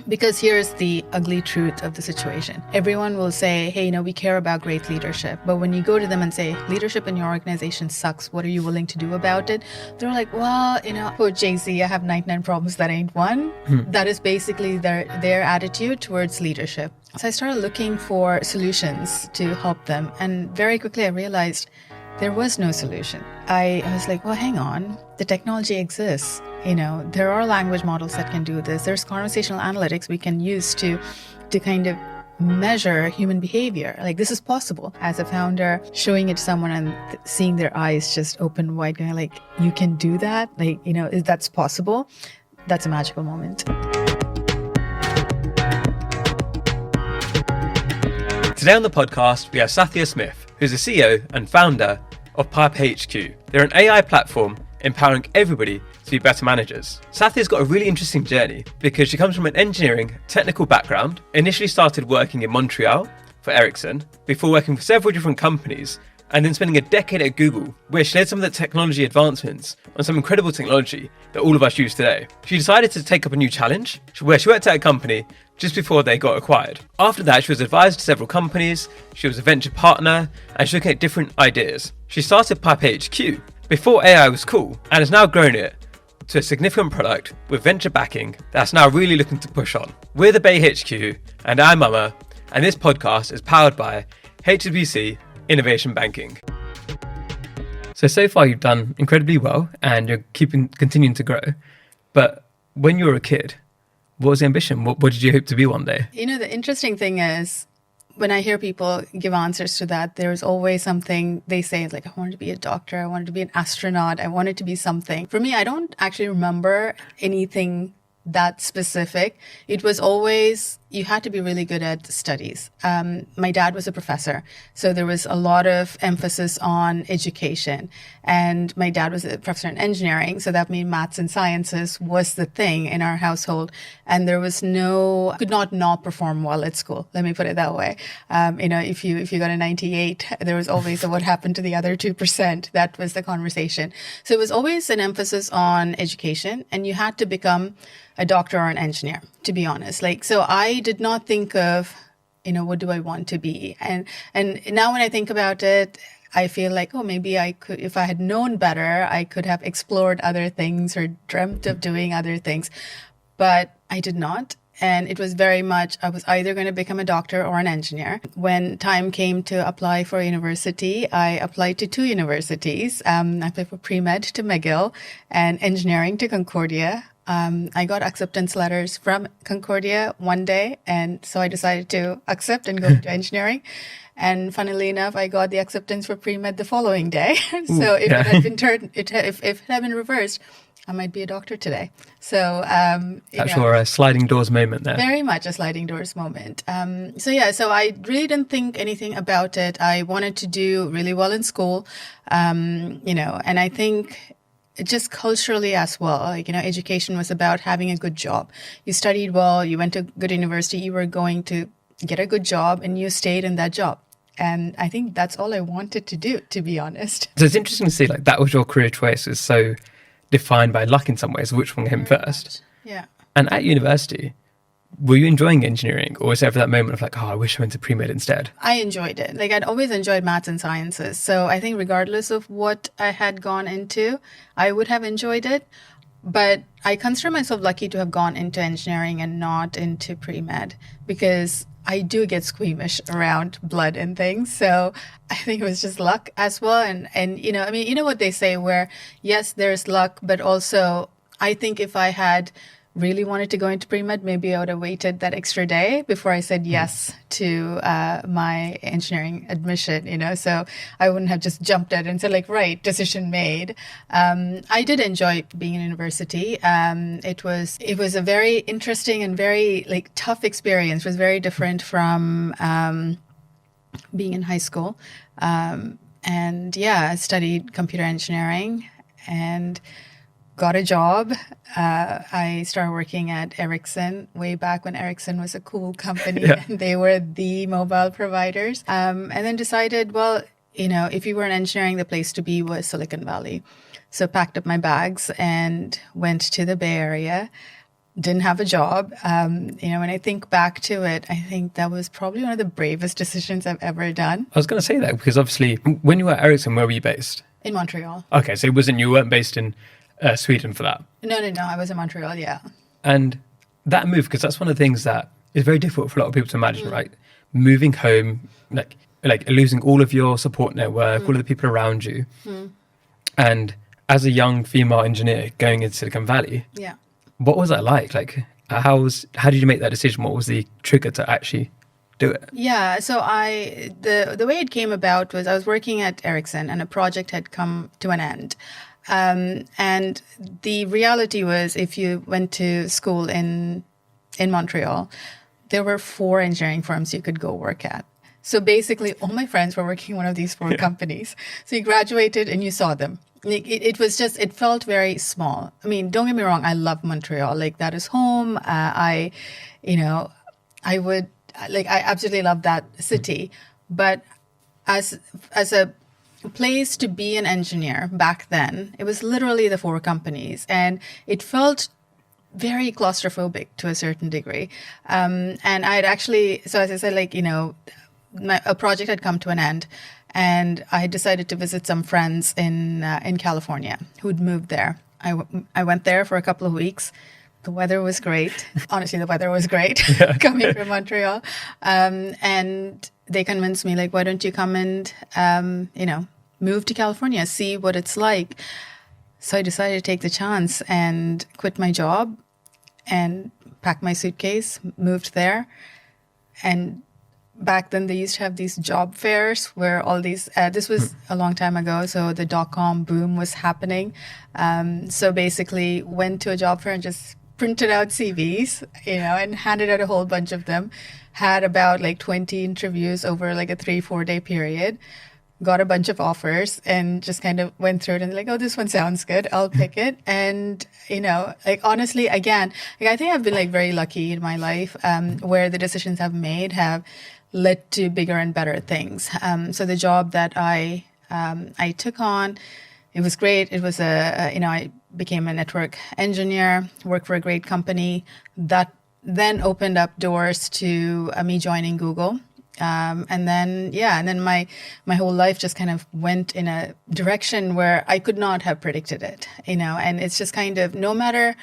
Because here's the ugly truth of the situation. Everyone will say, hey, we care about great leadership. But when you go to them and say, leadership in your organization sucks, what are you willing to do about it? They're like, well, quote Jay-Z, I have 99 problems that ain't one. That is basically their attitude towards leadership. So I started looking for solutions to help them. And very quickly I realized there was no solution. I was like, well, hang on. The technology exists. There are language models that can do this. There's conversational analytics we can use to kind of measure human behavior. Like, this is possible. As a founder, showing it to someone and seeing their eyes just open wide, going like, you can do that? Like, that's possible. That's a magical moment. Today on the podcast, we have Sathya Smith, who's the CEO and founder of Pipe HQ. They're an AI platform empowering everybody to be better managers. Sathya's got a really interesting journey because she comes from an engineering technical background, initially started working in Montreal for Ericsson, before working for several different companies, and then spending a decade at Google, where she led some of the technology advancements on some incredible technology that all of us use today. She decided to take up a new challenge, where she worked at a company just before they got acquired. After that, she was advised to several companies, she was a venture partner, and she was looking at different ideas. She started Pipe HQ before AI was cool, and has now grown it to a significant product with venture backing that's now really looking to push on. We're the Bay HQ, and I'm Mama, and this podcast is powered by HSBC Innovation Banking. So far you've done incredibly well, and you're continuing to grow. But when you were a kid, what was the ambition? What did you hope to be one day? The interesting thing is, when I hear people give answers to that, there's always something they say, like, I wanted to be a doctor, I wanted to be an astronaut, I wanted to be something. For me, I don't actually remember anything that specific. It was always, you had to be really good at studies. My dad was a professor, so there was a lot of emphasis on education. And my dad was a professor in engineering, so that means maths and sciences was the thing in our household. And there was could not perform well at school. Let me put it that way. If you got a 98, there was always what happened to the other 2%. That was the conversation. So it was always an emphasis on education, and you had to become a doctor or an engineer, to be honest. So I did not think of, what do I want to be? And now when I think about it, I feel like, maybe I could, if I had known better, I could have explored other things or dreamt of doing other things. But I did not. And it was very much, I was either going to become a doctor or an engineer. When time came to apply for university, I applied to 2 universities. I applied for pre-med to McGill and engineering to Concordia. I got acceptance letters from Concordia one day, and so I decided to accept and go into engineering. And funnily enough, I got the acceptance for pre-med the following day. So if it had been if it had been reversed, I might be a doctor today. So that's a sliding doors moment there. Very much a sliding doors moment. So I really didn't think anything about it. I wanted to do really well in school, and I think just culturally as well, education was about having a good job. You studied well, you went to good university, you were going to get a good job, and you stayed in that job. And I think that's all I wanted to do, to be honest. So it's interesting to see, that was your career choice, is so defined by luck in some ways, which one came first. Yeah. And at university, were you enjoying engineering, or was there ever that moment of I wish I went to pre-med instead? I enjoyed it. I'd always enjoyed maths and sciences. So I think regardless of what I had gone into, I would have enjoyed it. But I consider myself lucky to have gone into engineering and not into pre-med, because I do get squeamish around blood and things. So I think it was just luck as well. And what they say, where yes, there's luck, but also I think if I had really wanted to go into pre-med, maybe I would have waited that extra day before I said yes to my engineering admission, so I wouldn't have just jumped at it and said right, decision made. I did enjoy being in university. It was a very interesting and very tough experience. It was very different from being in high school. I studied computer engineering and got a job. I started working at Ericsson way back when Ericsson was a cool company. Yeah. And they were the mobile providers. And then decided, if you were in engineering, the place to be was Silicon Valley. So packed up my bags and went to the Bay Area. didn't have a job. When I think back to it, I think that was probably one of the bravest decisions I've ever done. I was going to say that because obviously when you were at Ericsson, where were you based? In Montreal. Okay, so you weren't based in Sweden for that? No. I was in Montreal, yeah. And that move, because that's one of the things that is very difficult for a lot of people to imagine, right? Moving home, like losing all of your support network, all of the people around you. And as a young female engineer going into Silicon Valley, Yeah. what was that like? Like, how did you make that decision? What was the trigger to actually do it? Yeah, so the way it came about was I was working at Ericsson and a project had come to an end. And the reality was, if you went to school in Montreal, there were 4 engineering firms you could go work at. So basically, all my friends were working in one of these 4 companies. So you graduated and you saw them. It felt very small. I mean, don't get me wrong, I love Montreal. Like, that is home. I absolutely love that city. But as a place to be an engineer back then, it was literally the 4 companies. And it felt very claustrophobic to a certain degree. And I'd actually, so as I said, a project had come to an end. And I decided to visit some friends in California who'd moved there. I went there for a couple of weeks. The weather was great. Honestly, the weather was great coming from Montreal. And they convinced me, why don't you come and, move to California, see what it's like. So I decided to take the chance and quit my job and pack my suitcase, moved there. And back then, they used to have these job fairs where all these, this was a long time ago, so the dot-com boom was happening. So basically, went to a job fair and just printed out CVs, and handed out a whole bunch of them. Had about 20 interviews over a 3-4 day period. Got a bunch of offers and just kind of went through it and oh, this one sounds good. I'll pick it. And, honestly, again, I think I've been very lucky in my life where the decisions I've made have led to bigger and better things. So the job that I took on, it was great. It was I became a network engineer, worked for a great company that then opened up doors to me joining Google. And then my whole life just kind of went in a direction where I could not have predicted it, and it's just kind of, no matter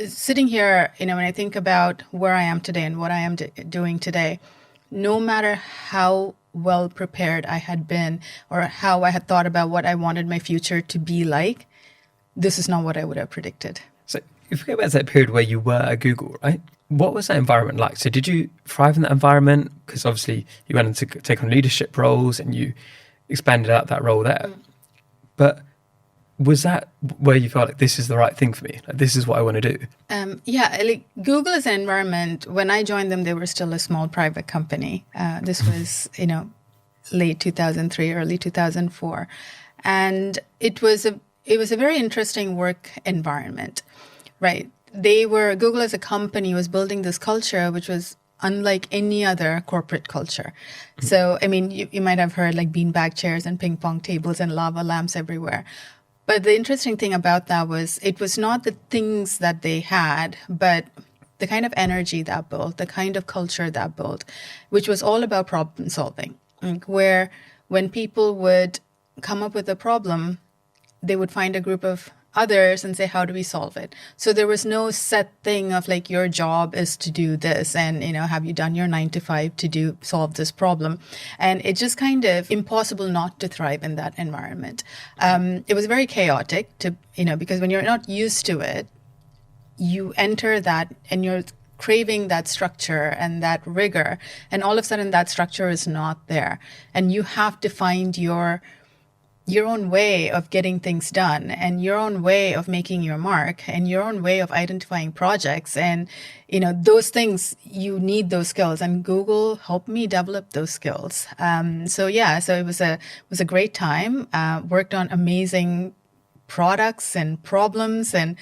sitting here, when I think about where I am today and what I am doing today, no matter how well prepared I had been or how I had thought about what I wanted my future to be like, this is not what I would have predicted. So if we go back to that period where you were at Google, right? What was that environment like? So did you thrive in that environment? Because obviously you went on to take on leadership roles and you expanded out that role there. But was that where you felt this is the right thing for me? This is what I want to do? Google as an environment, when I joined them, they were still a small private company. This was, late 2003, early 2004. And it was a very interesting work environment, right? Google as a company was building this culture, which was unlike any other corporate culture. So, you might have heard beanbag chairs and ping pong tables and lava lamps everywhere. But the interesting thing about that was it was not the things that they had, but the kind of energy that built, the kind of culture that built, which was all about problem solving, where when people would come up with a problem, they would find a group of others and say, how do we solve it? So there was no set thing of your job is to do this and, have you done your 9 to 5 to solve this problem? And it's just kind of impossible not to thrive in that environment. It was very chaotic because when you're not used to it, you enter that and you're craving that structure and that rigor. And all of a sudden that structure is not there. And you have to find your own way of getting things done and your own way of making your mark and your own way of identifying projects. And, those things, you need those skills, and Google helped me develop those skills. So it was a great time, worked on amazing products and problems and,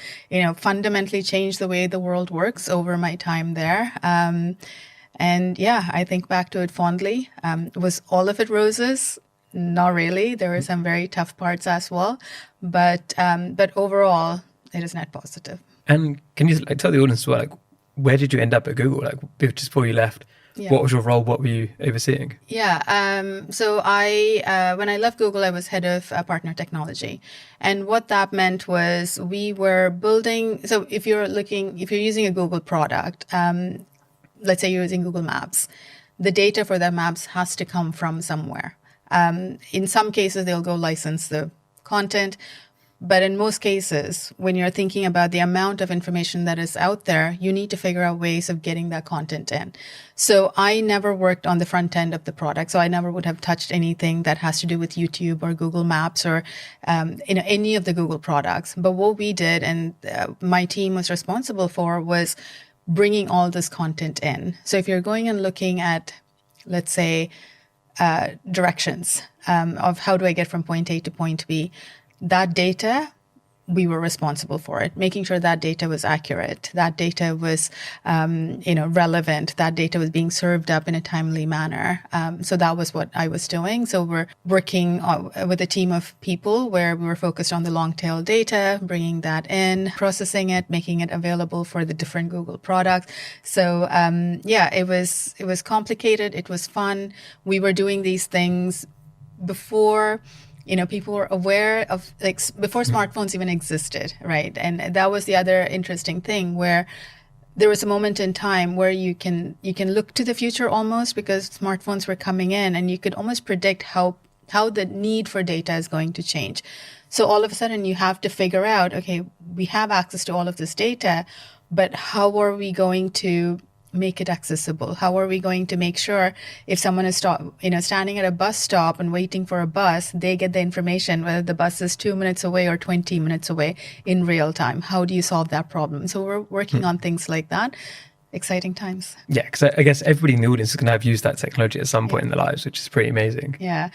fundamentally changed the way the world works over my time there. I think back to it fondly. Was all of it roses? Not really. There were some very tough parts as well, but overall, it is net positive. And can you like tell the audience as well, like, where did you end up at Google? Like just before you left, Yeah. what was your role? What were you overseeing? Yeah. So when I left Google, I was head of partner technology. And what that meant was we were building. So if you're using a Google product, let's say you're using Google Maps, the data for that maps has to come from somewhere. In some cases, they'll go license the content. But in most cases, when you're thinking about the amount of information that is out there, you need to figure out ways of getting that content in. So I never worked on the front end of the product. So I never would have touched anything that has to do with YouTube or Google Maps or any of the Google products. But what we did, and my team was responsible for, was bringing all this content in. So if you're going and looking at, let's say, directions of how do I get from point A to point B, that data, we were responsible for it, making sure that data was accurate, that data was, relevant, that data was being served up in a timely manner. So that was what I was doing. So we're working with a team of people where we were focused on the long tail data, bringing that in, processing it, making it available for the different Google products. So it was complicated. It was fun. We were doing these things before people were aware of, like, before smartphones even existed, right? And that was the other interesting thing, where there was a moment in time where you can look to the future almost, because smartphones were coming in, and you could almost predict how the need for data is going to change. So all of a sudden you have to figure out, okay, we have access to all of this data, but how are we going to make it accessible? How are we going to make sure if someone is standing at a bus stop and waiting for a bus, they get the information whether the bus is 2 minutes away or 20 minutes away in real time? How do you solve that problem? So we're working on things like that. Exciting times. Yeah, because I guess everybody in the audience is going to have used that technology at some point in their lives, which is pretty amazing. Yeah.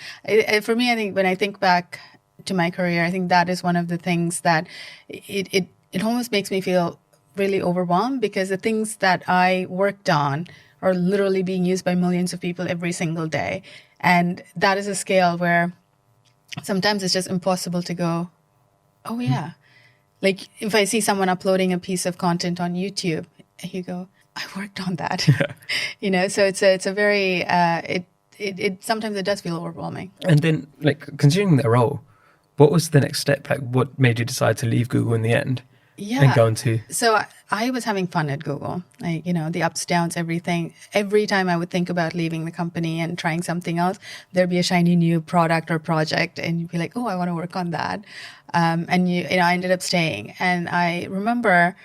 For me, I think when I think back to my career, I think that is one of the things that it almost makes me feel really overwhelmed, because the things that I worked on are literally being used by millions of people every single day. And that is a scale where sometimes it's just impossible to go, oh yeah. Like if I see someone uploading a piece of content on YouTube, you go, I worked on that. Yeah. So it's a very, it sometimes it does feel overwhelming. And then, like, considering their role, what was the next step? Like, what made you decide to leave Google in the end? Yeah. And go into... So I was having fun at Google, like, the ups, downs, everything. Every time I would think about leaving the company and trying something else, there'd be a shiny new product or project, and you'd be like, oh, I want to work on that. And I ended up staying. And I remember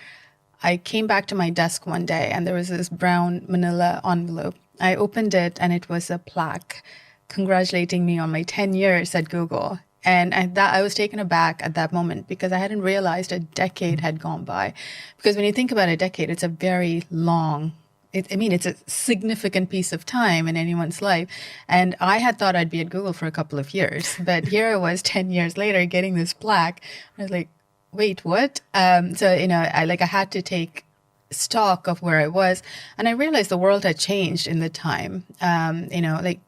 I came back to my desk one day, and there was this brown manila envelope. I opened it, and it was a plaque congratulating me on my 10 years at Google. And I was taken aback at that moment, because I hadn't realized a decade had gone by. Because when you think about a decade, it's a very long, it's a significant piece of time in anyone's life. And I had thought I'd be at Google for a couple of years. But here I was 10 years later getting this plaque. I was like, wait, what? I had to take stock of where I was, and I realized the world had changed in the time.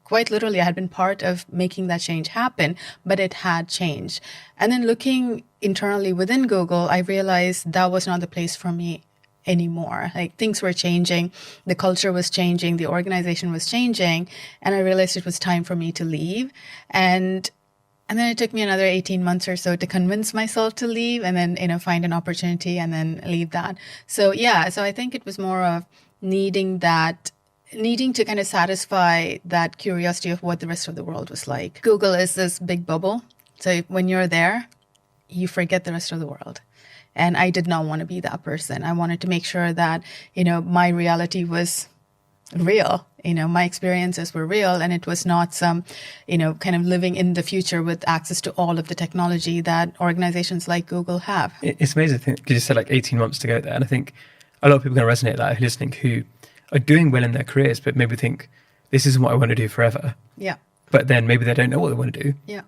Quite literally, I had been part of making that change happen, but it had changed. And then looking internally within Google, I realized that was not the place for me anymore. Like, things were changing, the culture was changing, the organization was changing, and I realized it was time for me to leave. And then it took me another 18 months or so to convince myself to leave, and then, find an opportunity and then leave that. So I think it was more of needing to kind of satisfy that curiosity of what the rest of the world was like. Google is this big bubble. So when you're there, you forget the rest of the world. And I did not want to be that person. I wanted to make sure that, my reality was real. My experiences were real, and it was not some, kind of living in the future with access to all of the technology that organizations like Google have. It's amazing. I think you just said like 18 months to go there. And I think a lot of people are going to resonate with that, listening, who are doing well in their careers, but maybe think, this isn't what I want to do forever. Yeah. But then maybe they don't know what they want to do. Yeah.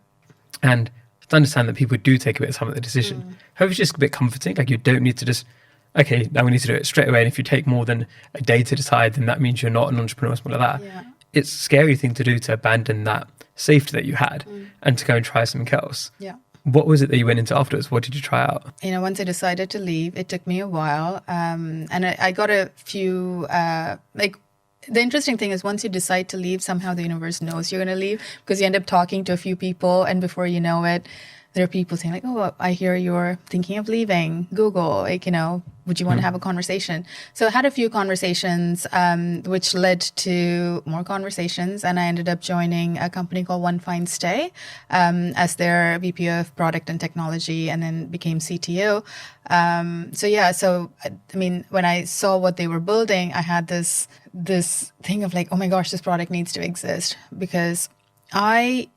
And to understand that people do take a bit of time at the decision. However, it's just a bit comforting. Like, you don't need to just, okay, now we need to do it straight away. And if you take more than a day to decide, then that means you're not an entrepreneur or something like that. Yeah. It's a scary thing to do, to abandon that safety that you had and to go and try something else. Yeah. What was it that you went into afterwards? What did you try out? Once I decided to leave, it took me a while. And I got a few, the interesting thing is once you decide to leave, somehow the universe knows you're going to leave because you end up talking to a few people. And before you know it, there are people saying like, oh, I hear you're thinking of leaving Google. Would you want to have a conversation? So I had a few conversations, which led to more conversations. And I ended up joining a company called One Fine Stay as their VP of product and technology, and then became CTO. When I saw what they were building, I had this thing of like, oh my gosh, this product needs to exist, because I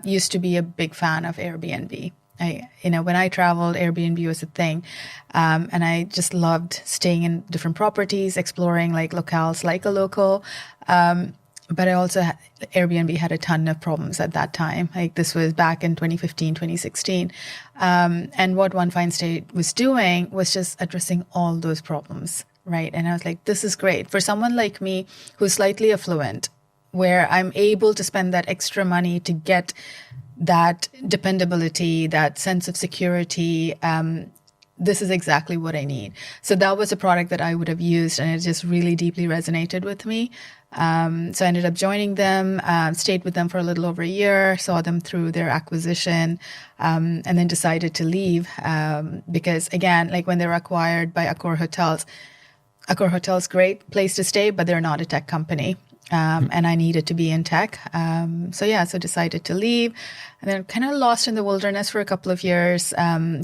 used to be a big fan of Airbnb. When I traveled, Airbnb was a thing. And I just loved staying in different properties, exploring like locales like a local. But Airbnb had a ton of problems at that time. Like this was back in 2015, 2016. And what One Fine Stay was doing was just addressing all those problems, right? And I was like, this is great. For someone like me who's slightly affluent, where I'm able to spend that extra money to get that dependability, that sense of security, this is exactly what I need. So that was a product that I would have used, and it just really deeply resonated with me. So I ended up joining them, stayed with them for a little over a year, saw them through their acquisition, and then decided to leave because, again, like when they were acquired by Accor Hotels, great place to stay, but they're not a tech company. And I needed to be in tech. So decided to leave, and then kind of lost in the wilderness for a couple of years,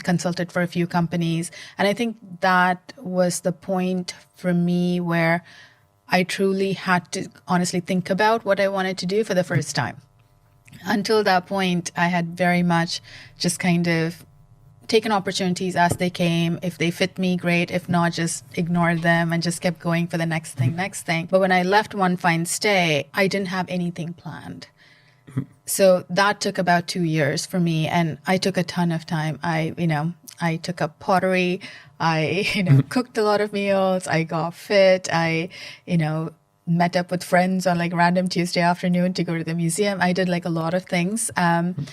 consulted for a few companies. And I think that was the point for me where I truly had to honestly think about what I wanted to do for the first time. Until that point, I had very much just kind of taken opportunities as they came. If they fit me, great. If not, just ignored them and just kept going for the next thing. But when I left One Fine Stay, I didn't have anything planned. So that took about 2 years for me, and I took a ton of time. I took up pottery. I cooked a lot of meals. I got fit. I met up with friends on like random Tuesday afternoon to go to the museum. I did like a lot of things. And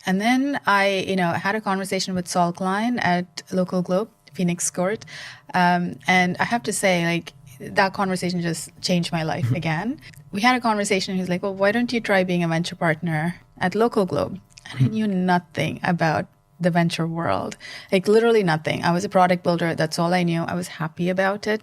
then I, had a conversation with Saul Klein at Local Globe, Phoenix Court. And I have to say, like, that conversation just changed my life again. We had a conversation. He was like, well, why don't you try being a venture partner at Local Globe? And I knew nothing about the venture world, like literally nothing. I was a product builder. That's all I knew. I was happy about it.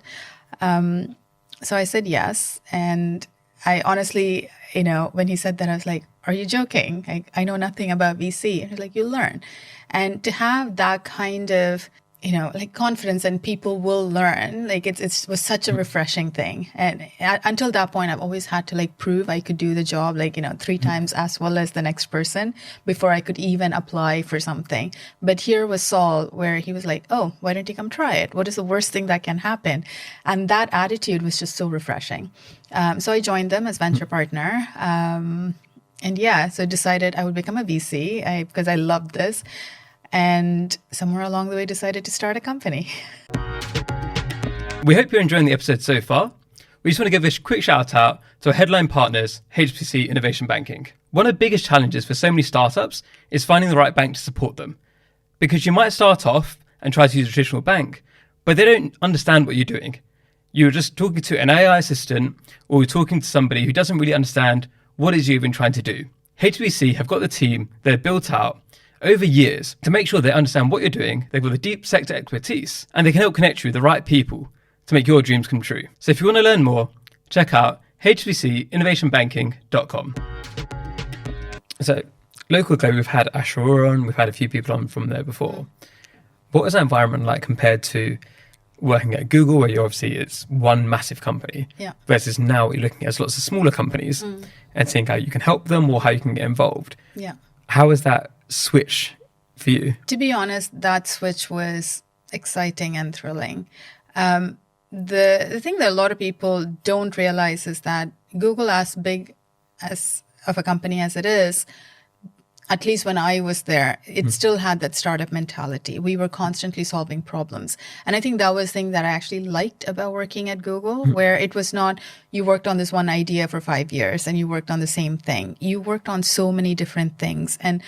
So I said yes. And I honestly, when he said that, I was like, are you joking? I know nothing about VC. And he's like, you learn. And to have that kind of, like confidence, and people will learn, like it was such a refreshing thing. And until that point, I've always had to like prove I could do the job, like, 3 times as well as the next person before I could even apply for something. But here was Saul, where he was like, oh, why don't you come try it? What is the worst thing that can happen? And that attitude was just so refreshing. So I joined them as venture partner. So decided I would become a VC because I loved this. And somewhere along the way decided to start a company. We hope you're enjoying the episode so far. We just want to give a quick shout out to our headline partners, HSBC Innovation Banking. One of the biggest challenges for so many startups is finding the right bank to support them. Because you might start off and try to use a traditional bank, but they don't understand what you're doing. You're just talking to an AI assistant, or you're talking to somebody who doesn't really understand what it is you're even trying to do. HSBC have got the team that have built out over years to make sure they understand what you're doing. They've got the deep sector expertise, and they can help connect you with the right people to make your dreams come true. So if you want to learn more, check out hbcinnovationbanking.com. So Local Globe, we've had Ashura on, we've had a few people on from there before. What was that environment like compared to working at Google, where you're obviously it's one massive company, versus now you're looking at lots of smaller companies and seeing how you can help them or how you can get involved? Yeah. How is that switch for you? To be honest, that switch was exciting and thrilling. The thing that a lot of people don't realize is that Google, as big as of a company as it is, at least when I was there, it still had that startup mentality. We were constantly solving problems. And I think that was the thing that I actually liked about working at Google, where it was not, you worked on this one idea for 5 years and you worked on the same thing. You worked on so many different things. And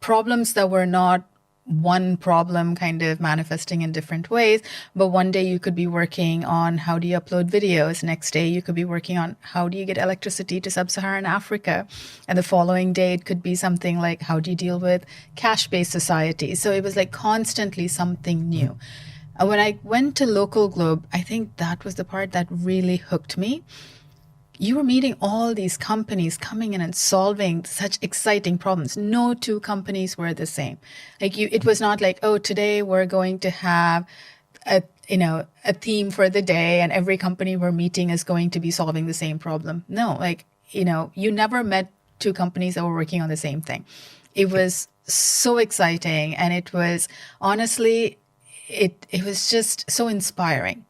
problems that were not one problem kind of manifesting in different ways. But one day you could be working on how do you upload videos. Next day you could be working on how do you get electricity to sub-Saharan Africa. And the following day it could be something like how do you deal with cash-based society. So it was like constantly something new. And when I went to Local Globe, I think that was the part that really hooked me. You were meeting all these companies coming in and solving such exciting problems. No two companies were the same. Like it was not like, oh, today we're going to have a theme for the day and every company we're meeting is going to be solving the same problem. No, like, you never met two companies that were working on the same thing. It was so exciting. And it was honestly, it was just so inspiring.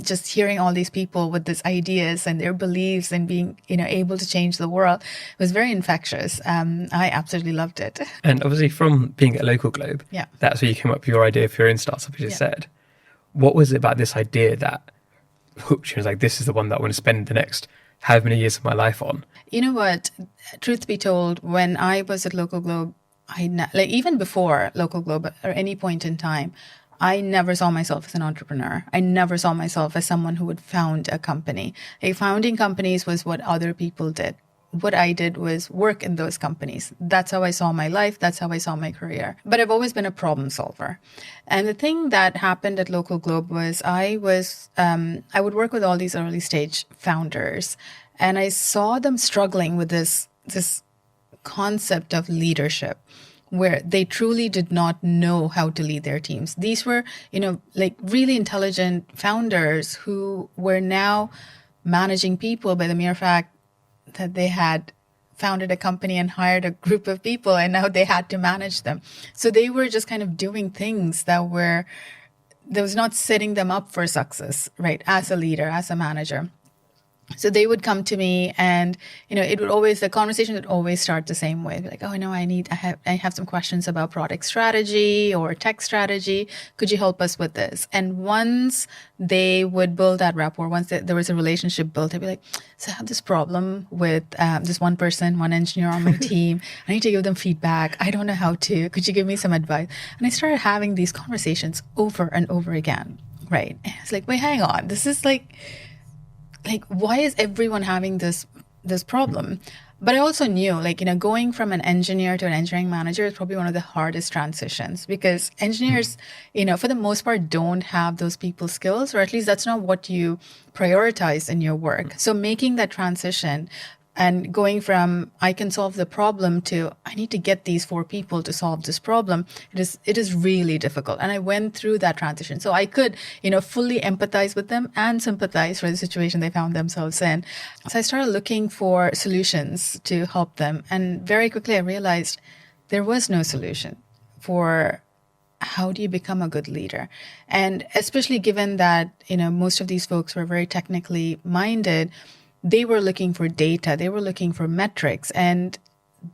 Just hearing all these people with these ideas and their beliefs and being, able to change the world was very infectious. I absolutely loved it. And obviously from being at Local Globe, Yeah. that's where you came up with your idea for your own startup, as you said. What was it about this idea that hooked you? It was like, this is the one that I want to spend the next however many years of my life on. You know what? Truth be told, when I was at Local Globe, even before Local Globe or any point in time, I never saw myself as an entrepreneur. I never saw myself as someone who would found a company. Founding companies was what other people did. What I did was work in those companies. That's how I saw my life. That's how I saw my career. But I've always been a problem solver. And the thing that happened at Local Globe was I would work with all these early stage founders, and I saw them struggling with this concept of leadership, where they truly did not know how to lead their teams. These were, like really intelligent founders who were now managing people by the mere fact that they had founded a company and hired a group of people, and now they had to manage them. So they were just kind of doing things that was not setting them up for success, right? As a leader, as a manager. So they would come to me, and the conversation would always start the same way. Like, oh, no, I have some questions about product strategy or tech strategy. Could you help us with this? And once they would build that rapport, once there was a relationship built, they'd be like, so I have this problem with this one engineer on my team. I need to give them feedback. I don't know how to. Could you give me some advice? And I started having these conversations over and over again, right? And it's like, wait, hang on. This is like, why is everyone having this problem? But I also knew, going from an engineer to an engineering manager is probably one of the hardest transitions, because engineers, for the most part, don't have those people skills, or at least that's not what you prioritize in your work. So making that transition and going from I can solve the problem to I need to get these 4 people to solve this problem, it is really difficult. And I went through that transition. So I could, fully empathize with them and sympathize for the situation they found themselves in. So I started looking for solutions to help them. And very quickly I realized there was no solution for how do you become a good leader? And especially given that, most of these folks were very technically minded, they were looking for data, they were looking for metrics, and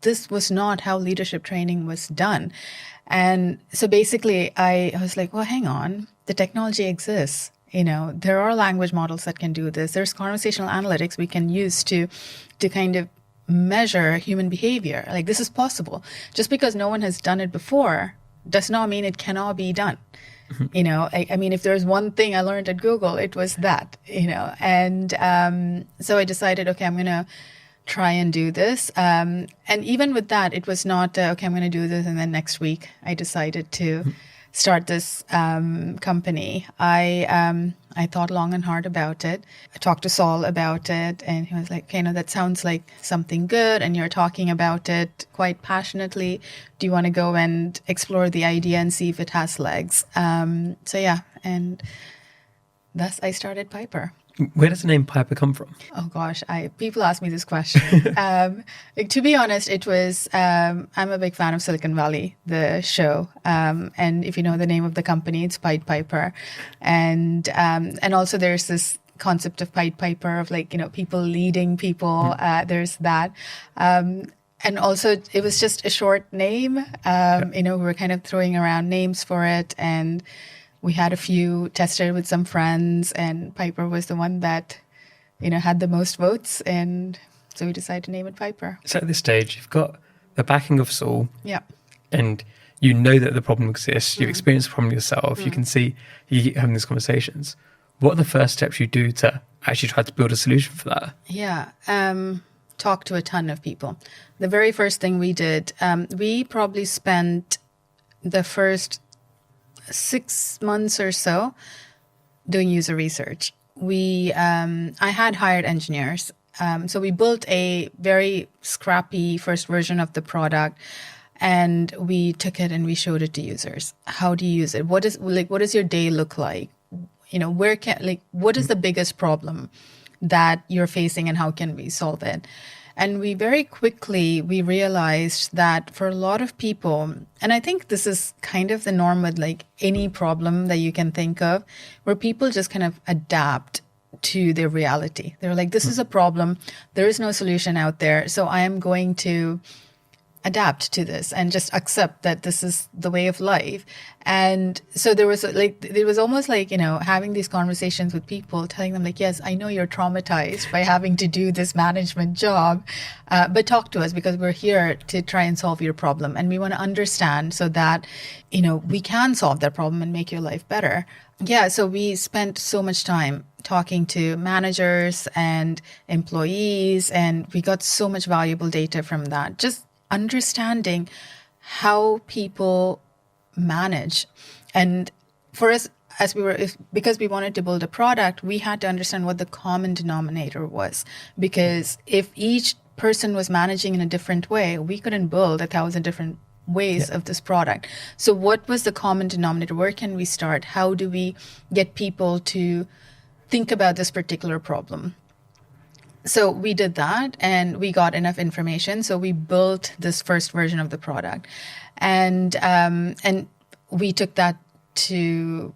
this was not how leadership training was done. And so basically I was like, well, hang on, the technology exists. There are language models that can do this. There's conversational analytics we can use to kind of measure human behavior. Like, this is possible. Just because no one has done it before does not mean it cannot be done. I mean, if there's one thing I learned at Google, it was that, and so I decided, okay, I'm going to try and do this. And even with that, it was not, okay, I'm going to do this. And then next week I decided to start this company. I thought long and hard about it. I talked to Saul about it, and he was like, okay, no, that sounds like something good, and you're talking about it quite passionately. Do you want to go and explore the idea and see if it has legs? So yeah, and thus I started Piper. Where does the name Piper come from? Oh gosh, people ask me this question. To be honest, it was, I'm a big fan of Silicon Valley, the show. And if you know the name of the company, it's Pied Piper. And also there's this concept of Pied Piper of people leading people. There's that. And also it was just a short name. We were kind of throwing around names for it, and we had a few tested with some friends, and Piper was the one that, had the most votes. And so we decided to name it Piper. So at this stage, you've got the backing of Saul. Yeah. and you know that the problem exists, you've experienced the problem yourself, you can see you keep having these conversations. What are the first steps you do to actually try to build a solution for that? Yeah. Talk to a ton of people. The very first thing we did, we probably spent the first 6 months or so doing user research. I had hired engineers. So we built a very scrappy first version of the product, and we took it and we showed it to users. How do you use it? What does your day look like? What is the biggest problem that you're facing and how can we solve it? And we very quickly, we realized that for a lot of people, and I think this is kind of the norm with like any problem that you can think of, where people just kind of adapt to their reality. They're like, this is a problem. There is no solution out there. So I am going to adapt to this and just accept that this is the way of life. And so there was almost like, having these conversations with people, telling them like, yes, I know you're traumatized by having to do this management job, but talk to us because we're here to try and solve your problem. And we want to understand so that, we can solve that problem and make your life better. Yeah. So we spent so much time talking to managers and employees, and we got so much valuable data from that. Just understanding how people manage. And for us, because we wanted to build a product, we had to understand what the common denominator was. Because if each person was managing in a different way, we couldn't build 1,000 different ways of this product. So what was the common denominator? Where can we start? How do we get people to think about this particular problem? So we did that and we got enough information. So we built this first version of the product, and we took that to,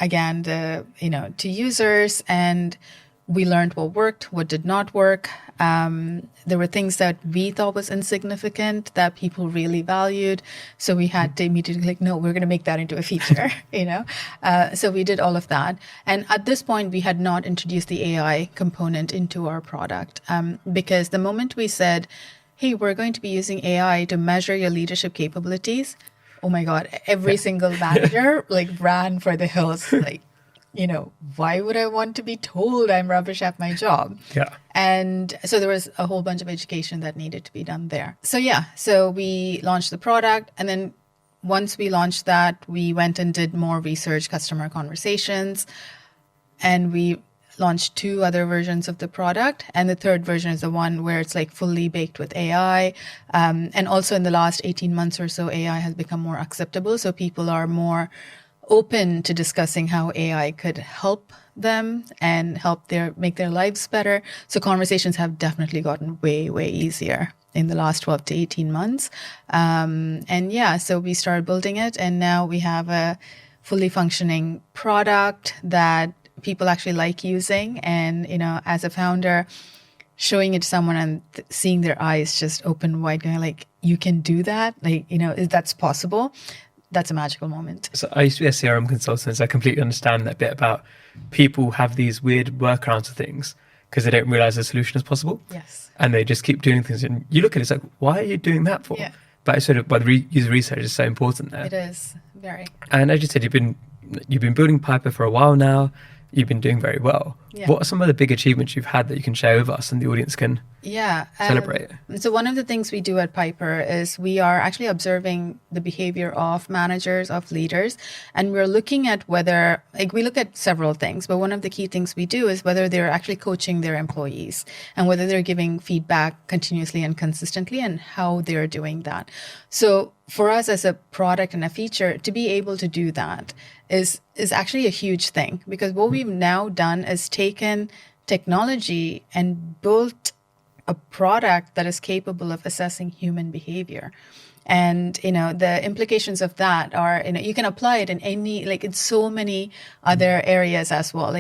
again, to users, and we learned what worked, what did not work. There were things that we thought was insignificant that people really valued. So we had to immediately like, no, we're going to make that into a feature, So we did all of that. And at this point, we had not introduced the AI component into our product, because the moment we said, hey, we're going to be using AI to measure your leadership capabilities, oh my God, every single manager ran for the hills, why would I want to be told I'm rubbish at my job? Yeah. And so there was a whole bunch of education that needed to be done there. So we launched the product. And then once we launched that, we went and did more research, customer conversations, and we launched 2 other versions of the product. And the third version is the one where it's like fully baked with AI. And also in the last 18 months or so, AI has become more acceptable. So people are more open to discussing how AI could help them and make their lives better. So conversations have definitely gotten way, way easier in the last 12 to 18 months. So we started building it, and now we have a fully functioning product that people actually like using. And, as a founder, showing it to someone and seeing their eyes just open wide, going like, you can do that? That's possible. That's a magical moment. So I used to be a CRM consultant, so I completely understand that bit about people have these weird workarounds of things because they don't realize the solution is possible. Yes. And they just keep doing things. And you look at it, it's like, why are you doing that for? Yeah. But the user research is so important there. It is, very. And as you said, you've been building Piper for a while now. You've been doing very well. Yeah. What are some of the big achievements you've had that you can share with us and the audience can celebrate? So one of the things we do at Piper is we are actually observing the behavior of managers, of leaders, and we're looking at whether, we look at several things, but one of the key things we do is whether they're actually coaching their employees and whether they're giving feedback continuously and consistently and how they're doing that. So for us as a product and a feature, to be able to do that is actually a huge thing, because what we've now done is taken technology and built a product that is capable of assessing human behavior. And, the implications of that are, you can apply it in in so many other areas as well.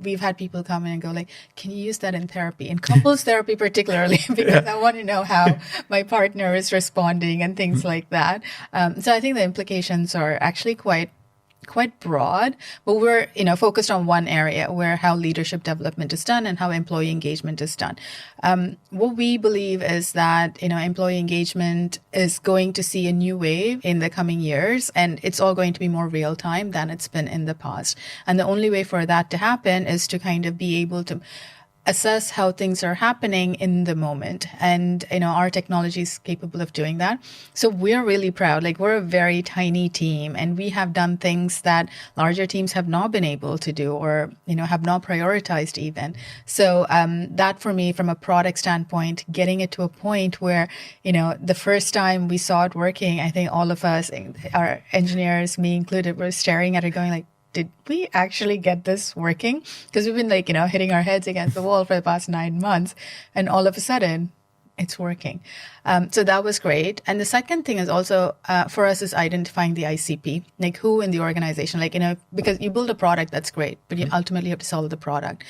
We've had people come in and go like, can you use that in therapy, in couples therapy particularly, because I want to know how my partner is responding and things like that. So I think the implications are actually quite quite broad, but we're, focused on one area where how leadership development is done and how employee engagement is done. What we believe is that, employee engagement is going to see a new wave in the coming years, and it's all going to be more real time than it's been in the past. And the only way for that to happen is to kind of be able to assess how things are happening in the moment. And, our technology is capable of doing that. So we're really proud. Like, we're a very tiny team, and we have done things that larger teams have not been able to do, or, have not prioritized even. So that for me, from a product standpoint, getting it to a point where, the first time we saw it working, I think all of us, our engineers, me included, were staring at it going like, did we actually get this working? Because we've been hitting our heads against the wall for the past 9 months, and all of a sudden it's working. So that was great. And the second thing is also for us is identifying the ICP, like who in the organization, because you build a product, that's great, but you ultimately have to sell the product.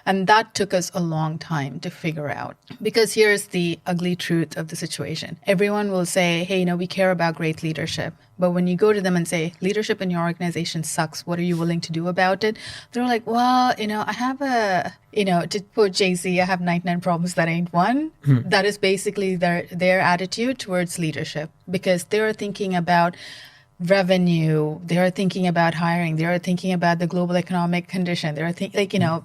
And that took us a long time to figure out, because here's the ugly truth of the situation. Everyone will say, hey, we care about great leadership. But when you go to them and say, leadership in your organization sucks, what are you willing to do about it? They're like, well, I have to quote Jay-Z, I have 99 problems that ain't one. That is basically their attitude towards leadership, because they're thinking about revenue, they're thinking about hiring, they're thinking about the global economic condition, they're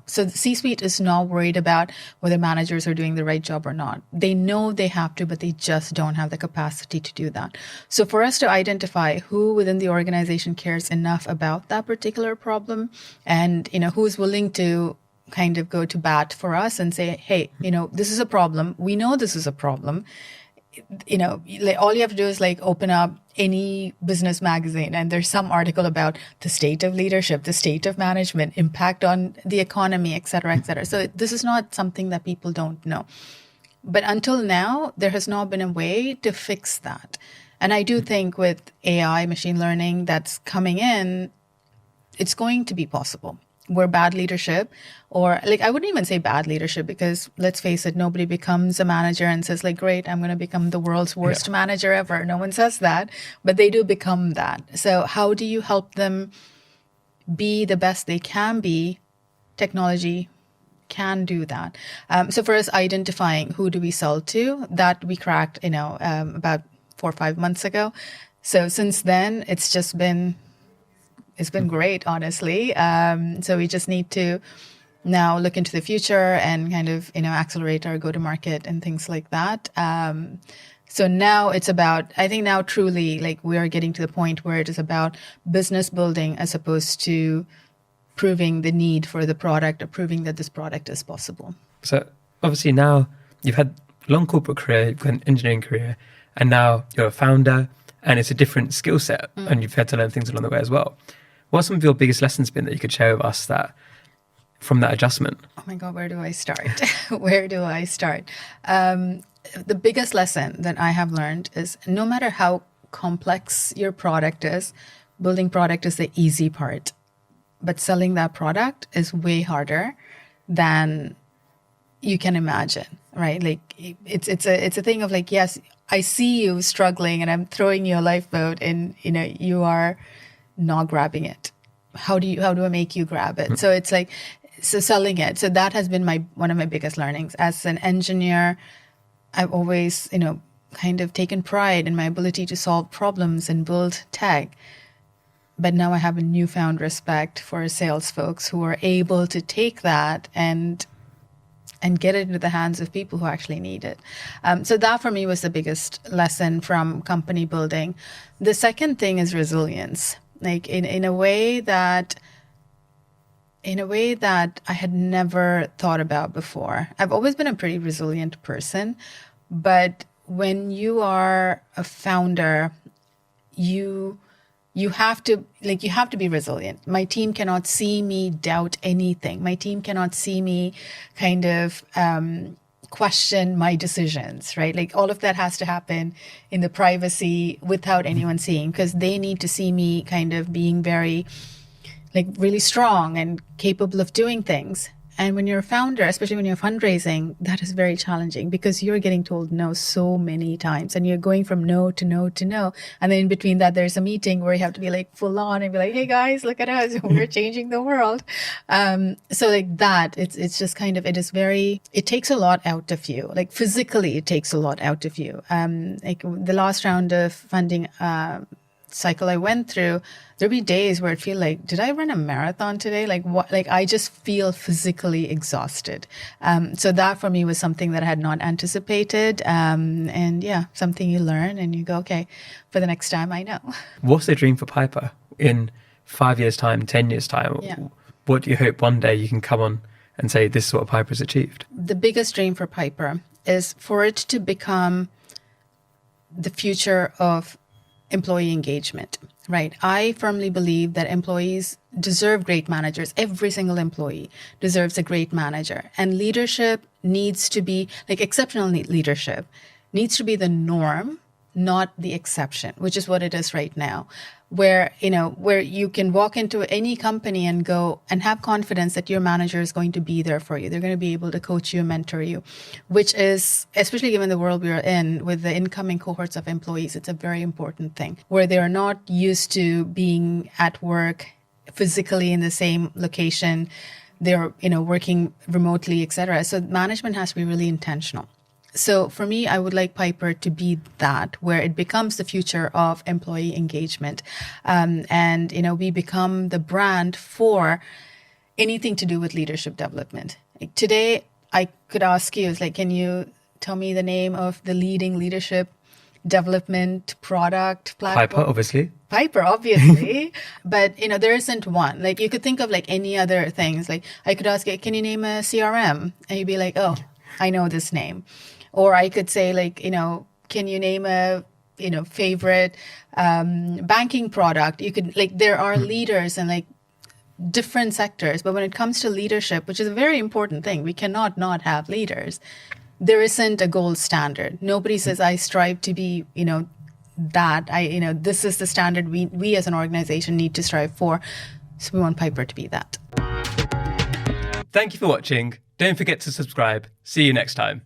so the C-suite is not worried about whether managers are doing the right job or not. They know they have to, but they just don't have the capacity to do that. So for us to identify who within the organization cares enough about that particular problem, and who's willing to kind of go to bat for us and say, hey, this is a problem, we know this is a problem. All you have to do is open up any business magazine, and there's some article about the state of leadership, the state of management, impact on the economy, et cetera, et cetera. So this is not something that people don't know. But until now, there has not been a way to fix that. And I do think with AI, machine learning that's coming in, it's going to be possible. Where bad leadership, or I wouldn't even say bad leadership, because let's face it, nobody becomes a manager and says great, I'm going to become the world's worst manager ever. No one says that, but they do become that. So how do you help them be the best they can be? Technology can do that. So for us, identifying who do we sell to, that we cracked, about 4 or 5 months ago. So since then, it's been great, honestly. So we just need to now look into the future and kind of, accelerate our go-to-market and things like that. So now it's about, I think now truly, we are getting to the point where it is about business building as opposed to proving the need for the product or proving that this product is possible. So obviously now you've had a long corporate career, you've got an engineering career, and now you're a founder, and it's a different skill set, and you've had to learn things along the way as well. What are some of your biggest lessons been that you could share with us that from that adjustment? Oh my God, where do I start? Where do I start? The biggest lesson that I have learned is no matter how complex your product is, building product is the easy part. But selling that product is way harder than you can imagine, right? It's a thing of yes, I see you struggling and I'm throwing you a lifeboat and you are not grabbing it. How do I make you grab it? So it's so selling it. So that has been one of my biggest learnings. As an engineer, I've always, kind of taken pride in my ability to solve problems and build tech. But now I have a newfound respect for sales folks who are able to take that and get it into the hands of people who actually need it. So that for me was the biggest lesson from company building. The second thing is resilience. In a way that I had never thought about before. I've always been a pretty resilient person, but when you are a founder, you have to be resilient. My team cannot see me doubt anything. My team cannot see me kind of question my decisions, right? All of that has to happen in the privacy without anyone seeing, because they need to see me kind of being very really strong and capable of doing things. And when you're a founder, especially when you're fundraising, that is very challenging because you're getting told no so many times and you're going from no to no to no. And then in between that, there's a meeting where you have to be like full on and be like, hey guys, look at us. We're changing the world. So like that, it's just kind of, it takes a lot out of you. Like physically, it takes a lot out of you. Like the last round of funding, cycle I went through, there'd be days where I'd feel like, did I run a marathon today? Like what? Like I just feel physically exhausted. So that for me was something that I had not anticipated. And yeah, something you learn and you go, okay, for the next time I know. What's the dream for Piper in 5 years' time, 10 years' time? Yeah. What do you hope one day you can come on and say, this is what Piper's achieved? The biggest dream for Piper is for it to become the future of employee engagement, right? I firmly believe that employees deserve great managers. Every single employee deserves a great manager. And leadership needs to be, like exceptional leadership, needs to be the norm, not the exception, which is what it is right now. Where you can walk into any company and go and have confidence that your manager is going to be there for you. They're going to be able to coach you, mentor you, which is, especially given the world we are in with the incoming cohorts of employees, it's a very important thing where they are not used to being at work physically in the same location. They're, working remotely, etc. So management has to be really intentional. So for me, I would like Piper to be that, where it becomes the future of employee engagement. And we become the brand for anything to do with leadership development. Like today, I could ask you, can you tell me the name of the leading leadership development product platform? Piper, obviously. Piper, obviously. But, there isn't one. Like you could think of like any other things. Like I could ask you, can you name a CRM? And you'd be like, oh, I know this name. Or I could say can you name a, favorite banking product? You could there are leaders in different sectors. But when it comes to leadership, which is a very important thing, we cannot not have leaders. There isn't a gold standard. Nobody says I strive to be, that this is the standard we as an organization need to strive for. So we want Piper to be that. Thank you for watching. Don't forget to subscribe. See you next time.